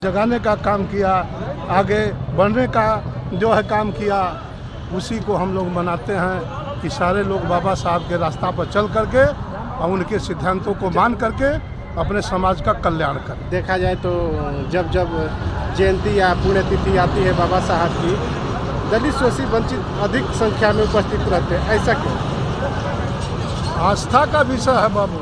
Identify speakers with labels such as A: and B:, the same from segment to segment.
A: जगाने का काम किया, आगे बढ़ने का जो है काम किया, उसी को हम लोग मनाते हैं कि सारे लोग बाबा साहब के रास्ता पर चल करके और उनके सिद्धांतों को मान करके अपने समाज का कल्याण करें।
B: देखा जाए तो जब जब जयंती या पुण्यतिथि आती है बाबा साहब की, दलित शोषित वंचित अधिक संख्या में उपस्थित रहते हैं, ऐसा क्यों?
A: आस्था का विषय है बाबू,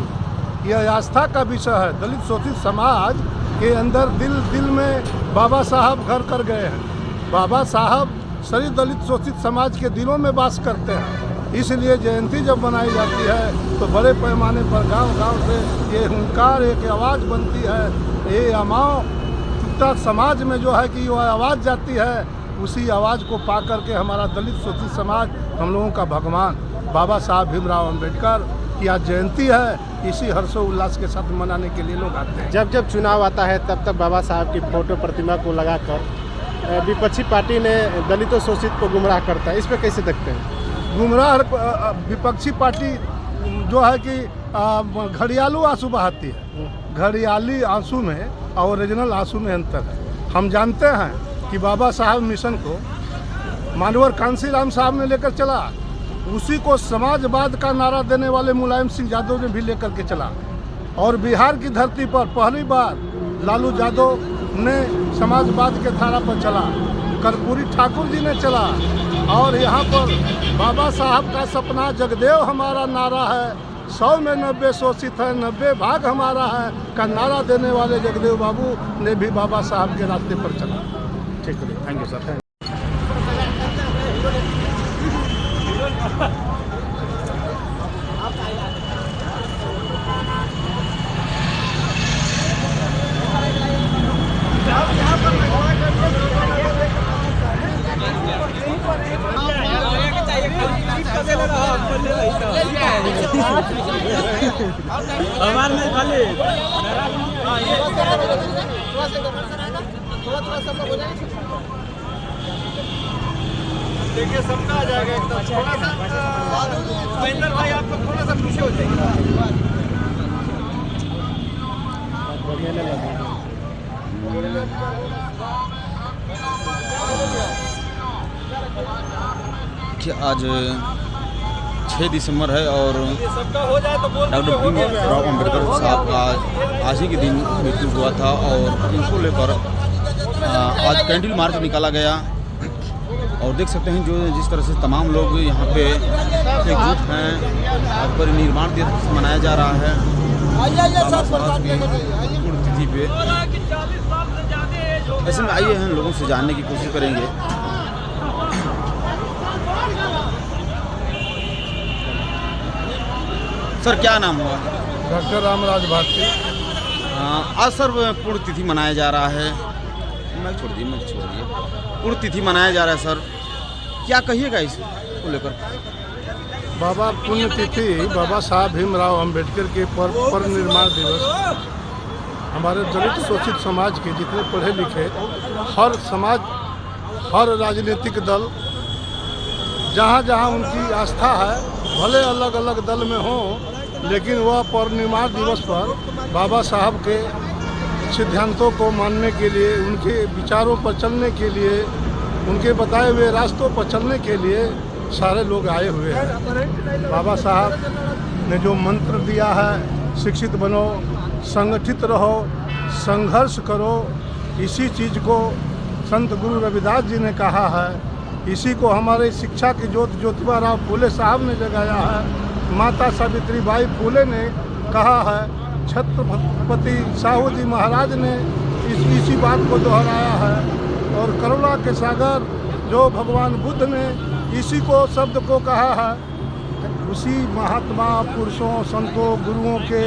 A: यह आस्था का विषय है। दलित शोषित समाज के अंदर दिल में बाबा साहब घर कर गए हैं। बाबा साहब सभी दलित शोषित समाज के दिलों में वास करते हैं। इसलिए जयंती जब मनाई जाती है तो बड़े पैमाने पर गांव-गांव से ये हुंकार, एक आवाज़ बनती है। ये अमाव समाज में जो है कि वो आवाज़ जाती है, उसी आवाज़ को पा करके हमारा दलित शोषित समाज, हम लोगों का भगवान बाबा साहब भीमराव अंबेडकर की आज जयंती है, इसी हर्षोल्लास के साथ मनाने के लिए लोग आते हैं।
B: जब जब चुनाव आता है तब तक बाबा साहब की फोटो प्रतिमा को लगाकर विपक्षी पार्टी ने दलितों शोषित को गुमराह करता है, इस पर कैसे देखते हैं?
A: गुमराह विपक्षी पार्टी जो है कि घड़ियालू आंसू बहाती है। घड़ियाली आंसू में और ओरिजिनल आंसू में अंतर है। हम जानते हैं कि बाबा साहब मिशन को मानवर कांसीराम साहब ने लेकर चला, उसी को समाजवाद का नारा देने वाले मुलायम सिंह यादव ने भी लेकर के चला, और बिहार की धरती पर पहली बार लालू यादव ने समाजवाद के धारा पर चला, कर्पूरी ठाकुर जी ने चला, और यहाँ पर बाबा साहब का सपना जगदेव हमारा नारा है, 100 में 90 शोषित है, 90 भाग हमारा है का नारा देने वाले जगदेव बाबू ने भी बाबा साहब के रास्ते पर चला।
B: ठीक है, थैंक यू सर।
C: हमारे में खाली
B: देखिए सबका आ जाएगा एकदम। थोड़ा सा महेंद्र भाई आप लोग थोड़ा सा पीछे हो जाइए।
D: कि आज 6 दिसंबर है और डॉक्टर भीमराव अंबेडकर साहब का आज ही के दिन मृत्यु हुआ था, और इनको लेकर आज कैंडल मार्च निकाला गया। और देख सकते हैं जो जिस तरह से तमाम लोग यहाँ पे एकजुट हैं और परिनिर्वाण दिवस मनाया जा रहा है बाबा साहब की पुण्यतिथि पे। ऐसे में आइए हम लोगों से जानने की कोशिश करेंगे। सर क्या नाम हुआ?
A: डॉक्टर रामराज भारती।
D: आज सर पुण्यतिथि मनाया जा रहा है, मैं छोड़िए पुण्यतिथि मनाया जा रहा है सर, क्या कहिएगा इसको लेकर?
A: बाबा पुण्यतिथि बाबा साहब भीमराव अंबेडकर के परिनिर्वाण दिवस हमारे दलित शोषित समाज के जितने पढ़े लिखे हर समाज, हर राजनीतिक दल, जहाँ जहाँ उनकी आस्था है, भले अलग अलग दल में हो, लेकिन वह परिनिर्वाण दिवस पर बाबा साहब के सिद्धांतों को मानने के लिए, उनके विचारों पर चलने के लिए, उनके बताए हुए रास्तों पर चलने के लिए सारे लोग आए हुए हैं। बाबा साहब ने जो मंत्र दिया है, शिक्षित बनो, संगठित रहो, संघर्ष करो, इसी चीज़ को संत गुरु रविदास जी ने कहा है, इसी को हमारे शिक्षा की ज्योति ज्योतिबा राव फूले साहब ने जगाया है, माता सावित्रीबाई फूले ने कहा है, छत्रपति साहू जी महाराज ने इसी बात को दोहराया है, और करुणा के सागर जो भगवान बुद्ध ने इसी को शब्द को कहा है। उसी महात्मा पुरुषों, संतों, गुरुओं के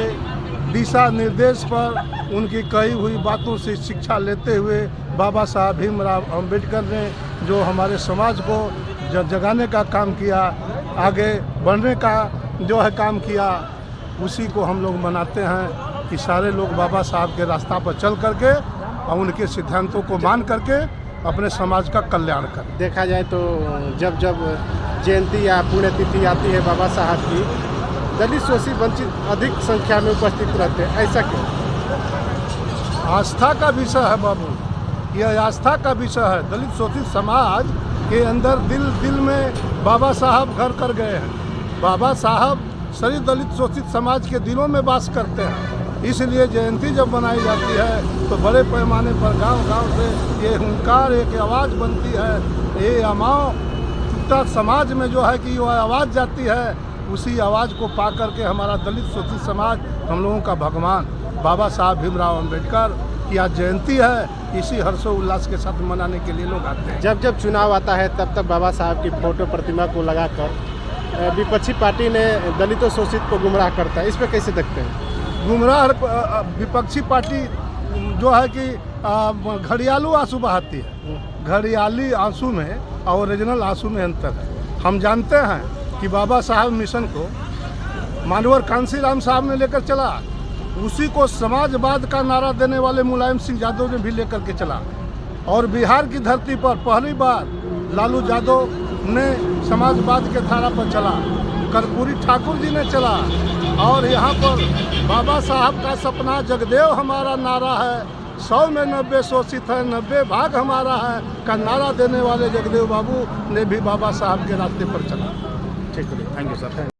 A: दिशा निर्देश पर उनकी कही हुई बातों से शिक्षा लेते हुए बाबा साहब भीमराव अंबेडकर ने जो हमारे समाज को जगाने का काम किया, आगे बढ़ने का जो है काम किया, उसी को हम लोग मनाते हैं कि सारे लोग बाबा साहब के रास्ता पर चल करके और उनके सिद्धांतों को मान करके अपने समाज का कल्याण करें।
B: देखा जाए तो जब जब जयंती या पुण्यतिथि आती है बाबा साहब की, दलित शोषित वंचित अधिक संख्या में उपस्थित रहते हैं, ऐसा क्यों?
A: आस्था का विषय है बाबू। यह आस्था का विषय है। दलित शोषित समाज के अंदर दिल में बाबा साहब घर कर गए हैं। बाबा साहब सभी दलित शोषित समाज के दिलों में वास करते हैं। इसलिए जयंती जब मनाई जाती है तो बड़े पैमाने पर गांव-गांव से ये हुंकार, एक आवाज़ बनती है। ये अमाओं टूटा समाज में जो है कि वो आवाज़ जाती है, उसी आवाज़ को पा करके हमारा दलित शोषित समाज, हम लोगों का भगवान बाबा साहब भीमराव अंबेडकर की आज जयंती है, इसी हर्षोल्लास के साथ मनाने के लिए लोग आते हैं।
B: जब जब चुनाव आता है तब तब बाबा साहब की फोटो प्रतिमा को लगाकर विपक्षी पार्टी ने दलितों शोषित को गुमराह करता है, इस पर कैसे देखते हैं?
A: गुमराह विपक्षी पार्टी जो है कि घड़ियालू आंसू बहाती है। घड़ियाली आंसू में और ओरिजिनल आंसू में अंतर है। हम जानते हैं कि बाबा साहब मिशन को मानवर कांसीराम साहब ने लेकर चला, उसी को समाजवाद का नारा देने वाले मुलायम सिंह यादव ने भी लेकर के चला, और बिहार की धरती पर पहली बार लालू यादव ने समाजवाद के धारा पर चला, कर्पूरी ठाकुर जी ने चला, और यहाँ पर बाबा साहब का सपना जगदेव हमारा नारा है, 100 में 90 शोषित है, 90 भाग हमारा है का नारा देने वाले जगदेव बाबू ने भी बाबा साहब के रास्ते पर चला।
B: ठीक है, थैंक यू सर।